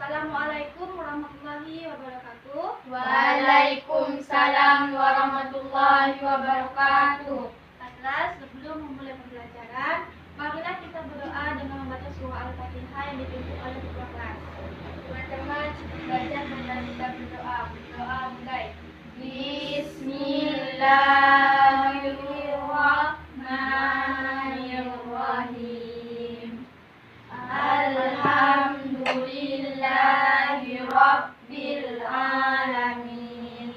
Assalamualaikum warahmatullahi wabarakatuh. Waalaikumsalam warahmatullahi wabarakatuh. Kelas, sebelum memulai pembelajaran, marilah kita berdoa dengan membaca surah Al-Fatihah yang dipimpin oleh ketua kelas. Teman-teman, belajar dengan kita berdoa. Berdoa mulai. Bismillahirrahmanirrahim. Alhamdulillahi Rabbil alamin.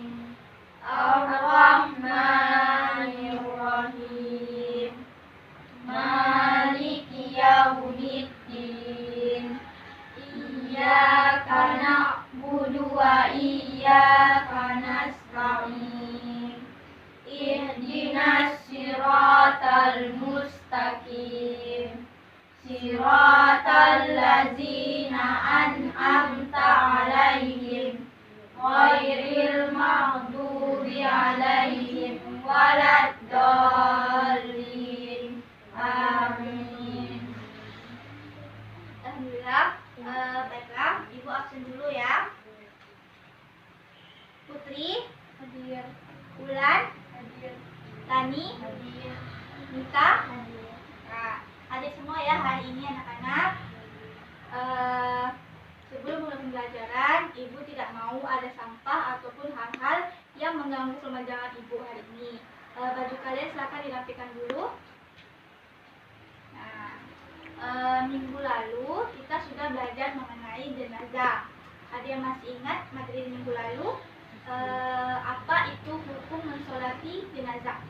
Ar-Rahmanir-Rahim. Maliki yaumiddin. Iyyaka na'budu wa iyyaka nasta'in. Ihdinas siratal mustaqim. Siratal ladzina an'amta 'alaihim ghairil maghdubi 'alaihim waladdallin. Amin. Alhamdulillah. Baiklah, Ibu absen dulu ya. Putri Hadir. Ulan, Hadir. Lani, Hadir. Nita. Hadir. Nah, hadir semua ya hari ini anak-anak. Sebelum mulai pembelajaran, Ibu tidak mau ada sampah ataupun hal-hal yang mengganggu pembelajaran Ibu hari ini. Baju kalian silakan dirapikan dulu. Nah, minggu lalu kita sudah belajar mengenai jenazah. Ada yang masih ingat materi minggu lalu? Apa itu hukum mensolati jenazah?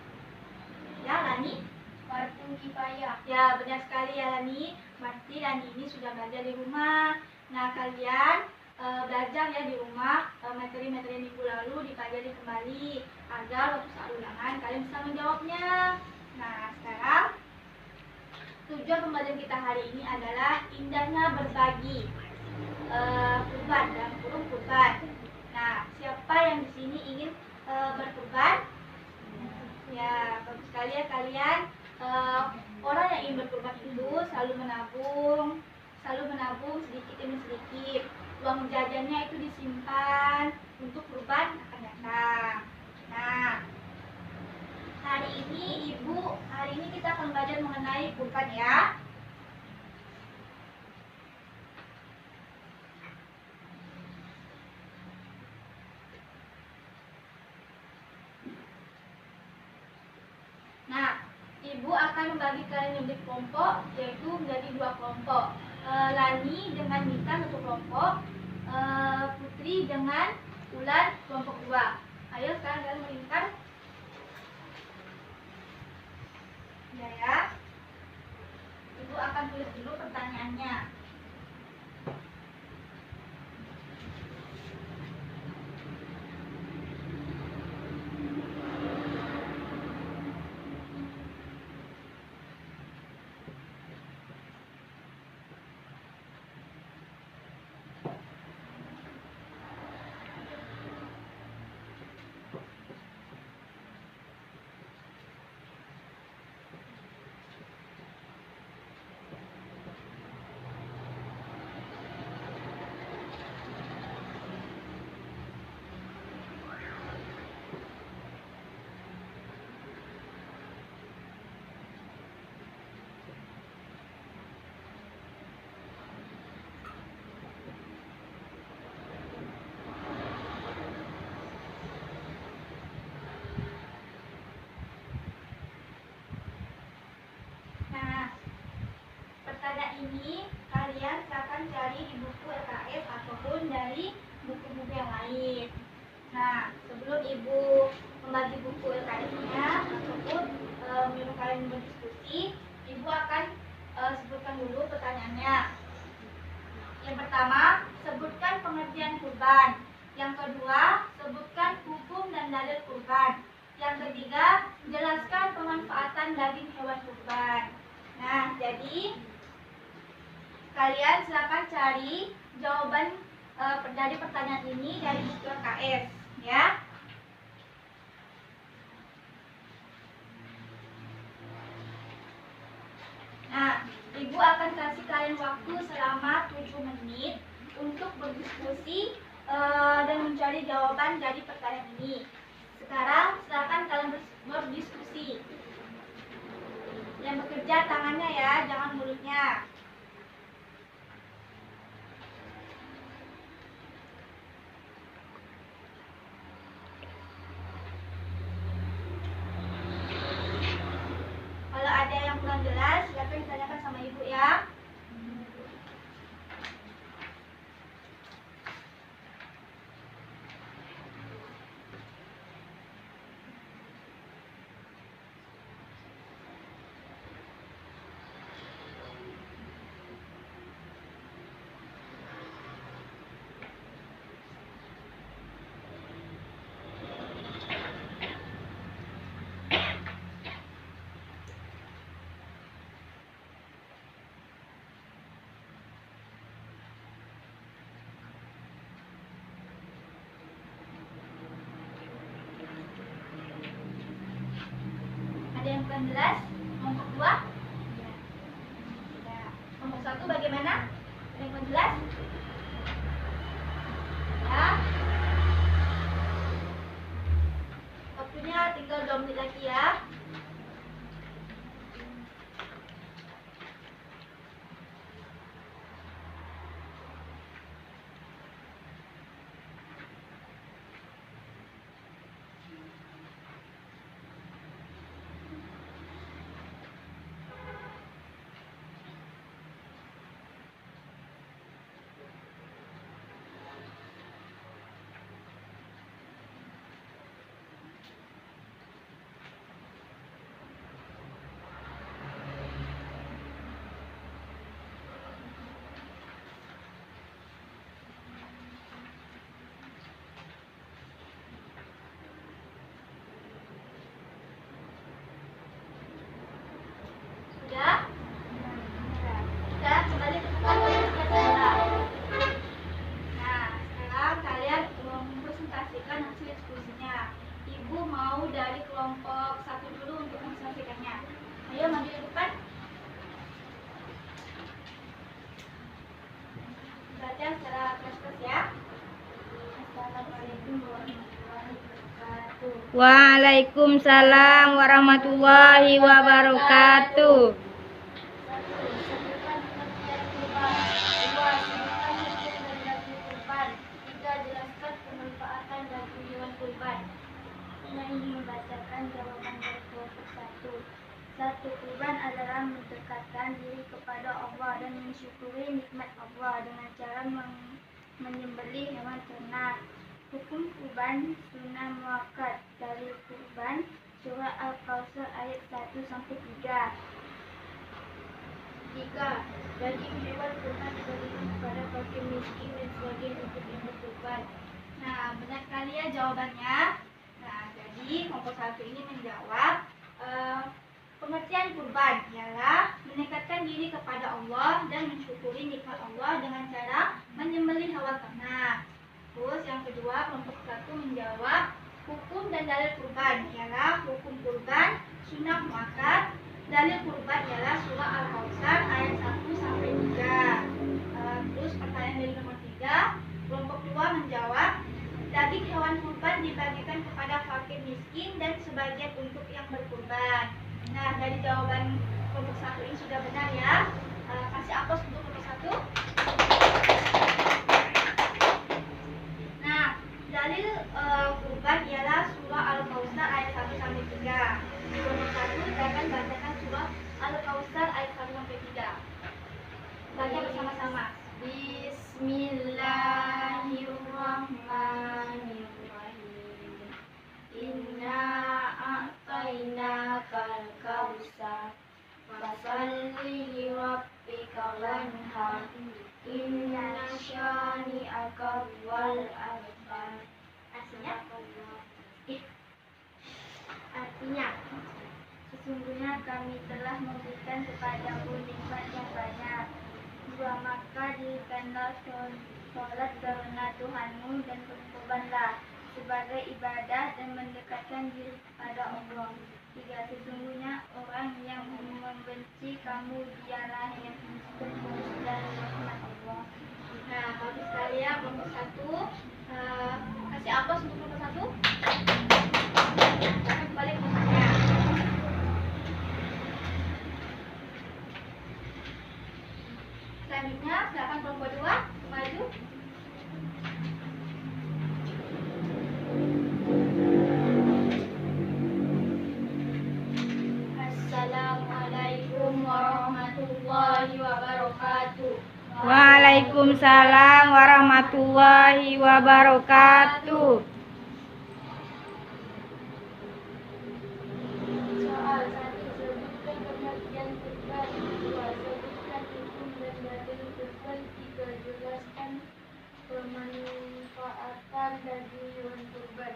Ya, Lani? Fardu kifayah. Ya, benar sekali ya Lani. Berarti Lani ini sudah belajar di rumah. Nah, kalian belajar ya di rumah materi-materi minggu lalu dipelajari kembali agar waktu saat ulangan kalian bisa menjawabnya. Nah, sekarang tujuan pembelajaran kita hari ini adalah indahnya berbagi kurban, dalam kurung kurban. Nah, siapa yang di sini ingin berkurban? Ya, bagus sekali ya kalian. Orang yang ingin berkurban itu selalu menabung sedikit demi sedikit. Uang jajannya itu disimpan untuk kurban akan datang. Nah, hari ini kita akan belajar mengenai kurban ya. Nah, Ibu akan membagi kalian menjadi kelompok, yaitu menjadi 2 kelompok. Lani dengan Nita satu kelompok, Putri dengan Ulan kelompok 2. Ayo sekarang kalian melingkar. Ya. Ibu akan tulis dulu pertanyaannya. Ini kalian silakan cari di buku LKS ataupun dari buku-buku yang lain. Nah, sebelum Ibu membagi buku LKS-nya ataupun menyuruh kalian berdiskusi, Ibu akan sebutkan dulu pertanyaannya. Yang pertama, sebutkan pengertian kurban. Yang kedua, sebutkan hukum dan dalil kurban. Yang ketiga, jelaskan pemanfaatan daging hewan kurban. Nah, jadi kalian silakan cari jawaban dari pertanyaan ini dari buku LKS, ya. Nah, Ibu akan kasih kalian waktu selama 7 menit untuk berdiskusi dan mencari jawaban dari pertanyaan ini. Sekarang silakan kalian berdiskusi. Yang bekerja tangannya ya, jangan mulutnya. Kalau ada yang kurang jelas, silakan ditanyakan sama ibu ya. Ada yang kurang jelas? Kelompok 2? Ya. Kelompok 1 bagaimana? Ada yang kurang jelas? Ya. Waktunya tinggal 2 menit lagi ya. Sudah? Sudah, kembali ke tempat kita semula. Nah, sekarang kalian mempresentasikan hasil diskusinya. Ibu mau dari kelompok 1 dulu untuk mempresentasikannya. Ayo maju ke depan. Baca secara keras ya. Assalamualaikum warahmatullahi wabarakatuh. Waalaikumsalam warahmatullahi wabarakatuh. Jelaskan pemanfaatan dan tujuan kurban. Saya ingin membacakan jawaban dari kelompok 1. Kurban adalah mendekatkan diri kepada Allah dan mensyukuri nikmat Allah dengan cara menyembelih hewan ternak. Hukum kurban sunnah muakkad. Dari kurban surah Al-Kautsar ayat 1-3. 3. Daging hewan kurban diberikan kepada fakir miskin dan sebagian untuk yang berkurban. Nah, benar sekali ya jawabannya. Nah, jadi kelompok 1 ini menjawab pengertian kurban ialah mendekatkan diri kepada Allah dan mensyukuri nikmat Allah dengan cara menyembelih hewan ternak. Terus yang kedua, kelompok 1 menjawab hukum dan dalil kurban ialah hukum kurban sunnah muakkad. Dalil kurban ialah surah Al-Kautsar ayat 1-3. Terus pertanyaan dari nomor 3, kelompok 2 menjawab daging hewan kurban dibagikan kepada fakir miskin dan sebagian untuk yang berkurban. Nah, dari jawaban kelompok 1 ini sudah benar ya. Kasih aplaus untuk kelompok 1. Nah, dalil kurban ialah surah Al-Kautsar ayat 1-3. Kelompok 1 akan bacakan surah Al-Kautsar ayat 1-3. Baca bersama-sama. Bismillahirrahmanirrahim. Inna a'tainakal kautsar fasalli li rabbika wanhar. Inna syani'aka wal abtar. Artinya, sesungguhnya kami telah memberikan kepadamu nikmat yang banyak. 2. Maka dirikanlah sholat karena Tuhanmu dan berkorbanlah sebagai ibadah dan mendekatkan diri kepada Allah. 3. Sesungguhnya orang yang membenci kamu dialah yang terputus dari rahmat Allah. Nah, bagus sekali ya kelompok 1. Kasih aplaus untuk kelompok 1. Silakan kembali ke tempatnya. Selanjutnya, silakan kelompok 2 maju. Assalamualaikum warahmatullahi wabarakatuh. Waalaikumsalam warahmatullahi wabarakatuh. Soal 1. Sebutkan pengertian kurban. 2. Sebutkan hukum dan dalil kurban. 3. Jelaskan pemanfaatan daging hewan kurban.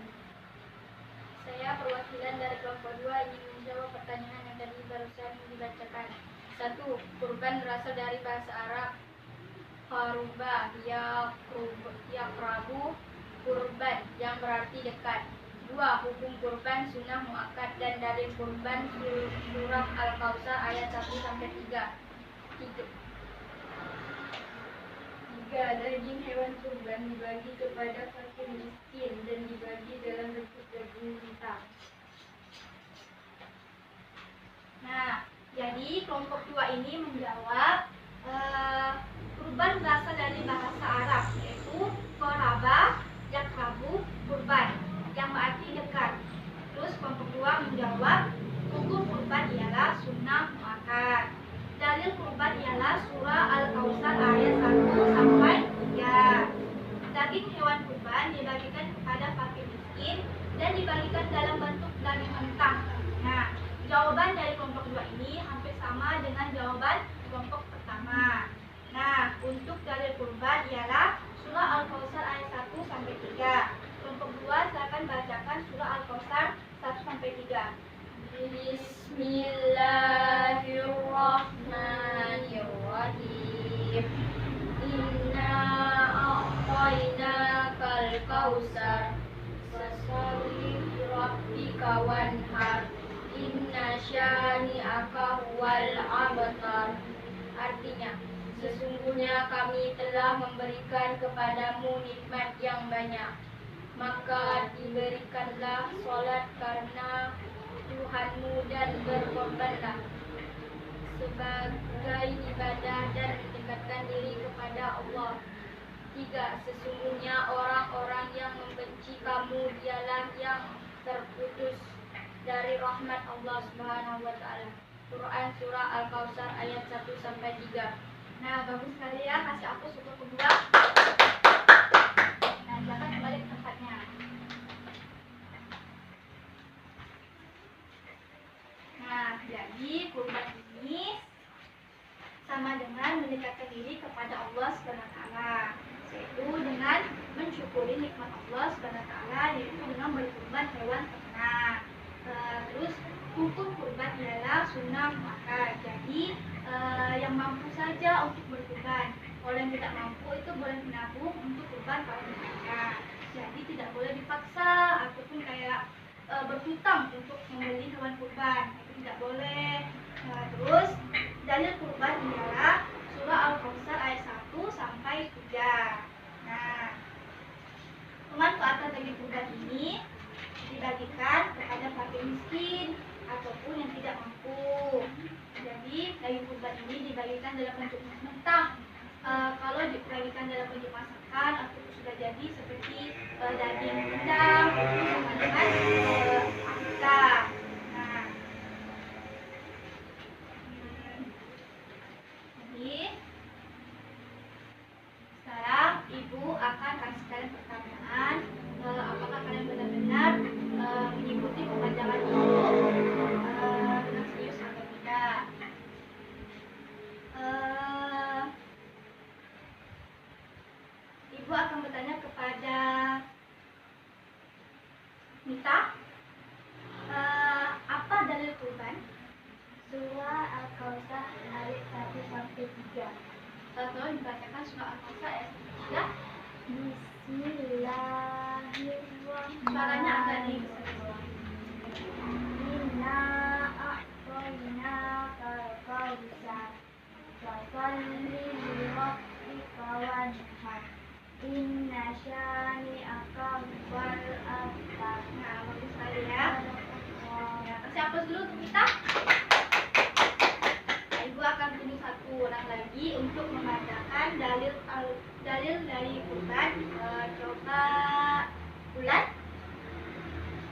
Saya perwakilan dari kelompok 2 ingin menjawab pertanyaan yang tadi barusan dibacakan. 1. Kurban berasal dari bahasa Arab qaruba, yaqrabu, kurban yang berarti dekat. 2. Hukum kurban sunnah muakkad dan dalil kurban surat Al-Kautsar ayat 1-3. 3. Daging hewan kurban dibagi kepada fakir miskin dan dibagi dalam bentuk daging mentah. Nah, jadi kelompok 2 ini menjawab kurban berasal dari bahasa Arab, yaitu qaraba, yaqrabu, kurban yang berarti dekat. Terus kelompok 2 menjawab hukum kurban ialah sunnah muakkad. Dalil kurban ialah surah Al-Kautsar ayat 1-3. Daging hewan kurban dibagikan kepada fakir miskin dan dibagikan dalam bentuk daging mentah. Nah, jawaban dari kelompok 2 ini hampir sama dengan jawaban kelompok pertama. Nah, untuk dalil kurban ialah surah Al-Kautsar ayat 1-3. Kelompok 2 silakan bacakan surah Al-Kautsar 1-3. Bismillahirrahmanirrahim. Inna a'tainakal kautsar fasalli li rabbika wanhar. Inna syani'aka huwal abtar. Artinya, sesungguhnya kami telah memberikan kepadamu nikmat yang banyak, maka diberikanlah sholat karena Tuhanmu dan berkorbanlah sebagai ibadah dan mendekatkan diri kepada Allah. 3. Sesungguhnya orang-orang yang membenci kamu dialah yang terputus dari rahmat Allah Subhanahu wa taala. Quran surah Al-Kautsar ayat 1-3. Nah, bagus sekali ya, kasih aku untuk kedua. Nah, silakan kembali ke tempatnya. Nah, jadi kurban ini sama dengan mendekatkan diri kepada Allah Subhanahu wa taala, yaitu dengan mensyukuri nikmat Allah Subhanahu wa taala, yaitu dengan berkurban hewan ternak. Terus hukum kurban ialah sunnah muakkad. Jadi yang mampu saja untuk berkurban. Kalau yang tidak mampu itu boleh menabung untuk kurban kalau mereka. Jadi tidak boleh dipaksa ataupun kayak berhutang untuk membeli hewan kurban. Itu tidak boleh. Terus dalil kurban ialah surah Al-Kautsar ayat 1-3. Nah, pemanfaatan daging kurban ini dibagikan kepada fakir miskin ataupun yang tidak mampu. Jadi daging kurban ini dibagikan dalam bentuk mentah. Kalau dibagikan dalam bentuk masakan ataupun sudah jadi seperti daging rendang itu sama dengan akikah. Nah, jadi sekarang ibu akan kasih kalian pertanyaan. Apakah kalian benar-benar mengikuti pembelajaran ini dengan serius atau tidak? Ibu akan bertanya kepada Mita, apa dalil kurban? Surah Al-Kautsar ayat 1-3. Tolong dibacakan surah Al-Kautsar ayat 1-3. Bismillahirrahmanirrahim. Suaranya agak di Inna a'tainakal kautsar fasalli li rabbika wanhar. Inna syani'aka huwal abtar. Nah, bagus sekali ya. Ya, kasih aplaus dulu untuk kita. Nah, Ibu akan tunjuk satu orang lagi untuk membacakan dalil dari Quran. Coba Bulan,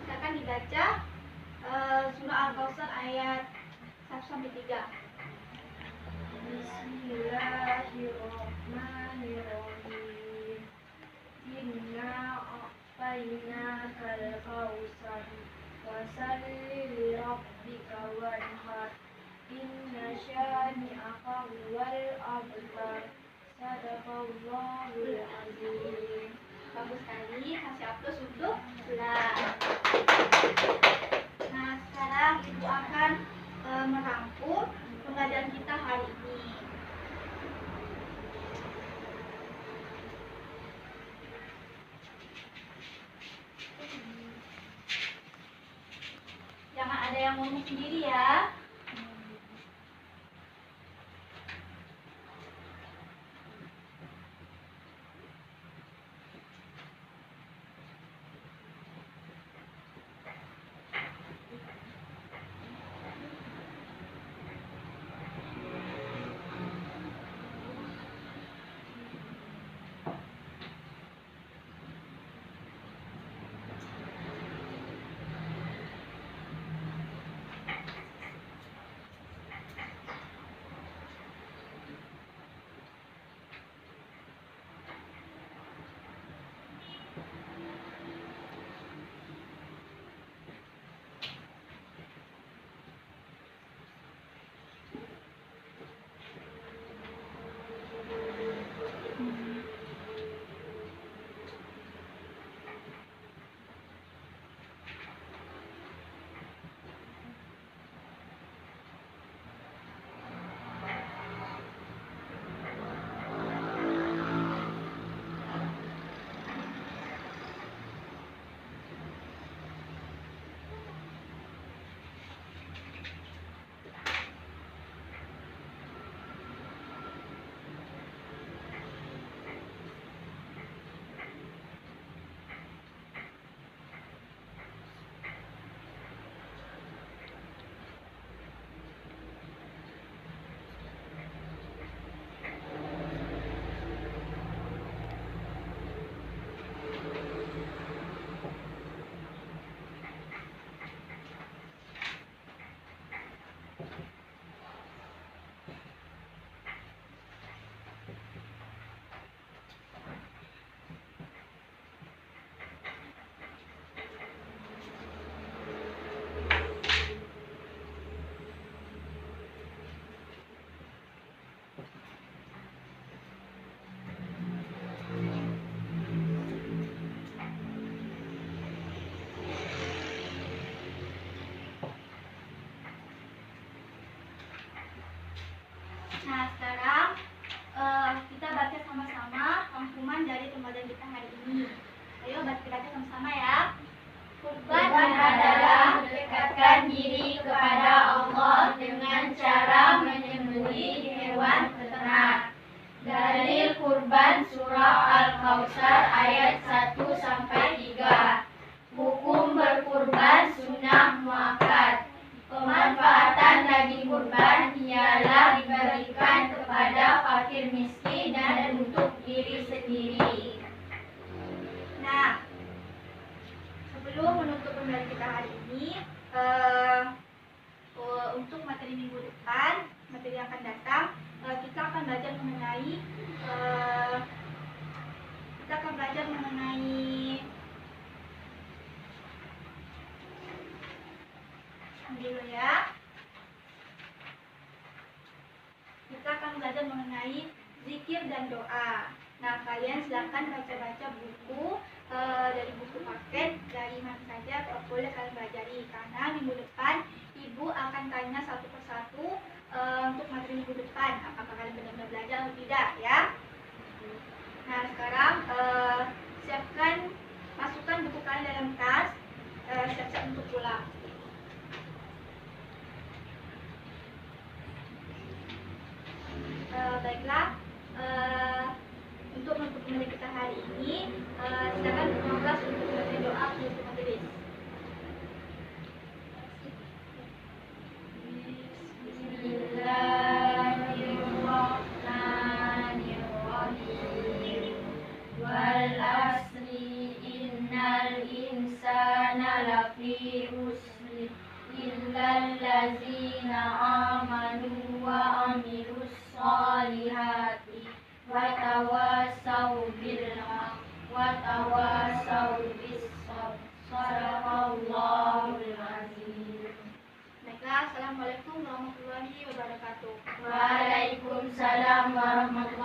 silakan dibaca surah Al-Kautsar ayat 1 sampai 3. Bismillahirrahmanirrahim. Inna a'tainakal kautsar fasalli lirabbika wanhar. Inna syani'aka huwal abtar. Sadaqallahul azim. Bagus sekali, kasih aplaus untuk Bulan. Nah, sekarang Ibu akan merangkum pembelajaran kita hari ini. Jangan ada yang ngomong sendiri ya. Nah, sekarang kita baca sama-sama rangkuman dari pembelajaran kita hari ini. Ayo kita baca sama-sama ya. Kurban adalah mendekatkan diri kepada Allah dengan cara menyembelih hewan ternak. Dalil kurban surah Al-Kautsar ayat 1 sampai 3. Hukum berkurban sunnah muakkad. Pemanfaatan daging kurban ialah diberikan kepada fakir miskin dan untuk diri sendiri. Nah, sebelum menutup pembelajaran kita hari ini, untuk materi minggu depan, materi yang akan datang, kita akan belajar mengenai dulu ya. Kita akan belajar mengenai zikir dan doa. Nah, kalian silakan baca-baca buku dari buku paket dari mana saja boleh kalian pelajari, karena minggu depan Ibu akan tanya satu persatu untuk materi minggu depan apakah kalian benar-benar belajar atau tidak ya. Nah, sekarang masukkan buku kalian dalam tas, siap-siap untuk pulang. Baiklah, pertemuan kita hari ini. Silakan ketua kelas untuk membaca doa penutup majelis. Bismillahirrahmanirrahim. Wal asri innal insana lafi khusr illal ladzina amanu wa amilus solihati wa tawassaw bil haqq wa tawassaw bis sabr. Shadaqallahul azim. Baiklah, assalamualaikum warahmatullahi wabarakatuh. Waalaikumsalam warahmatullahi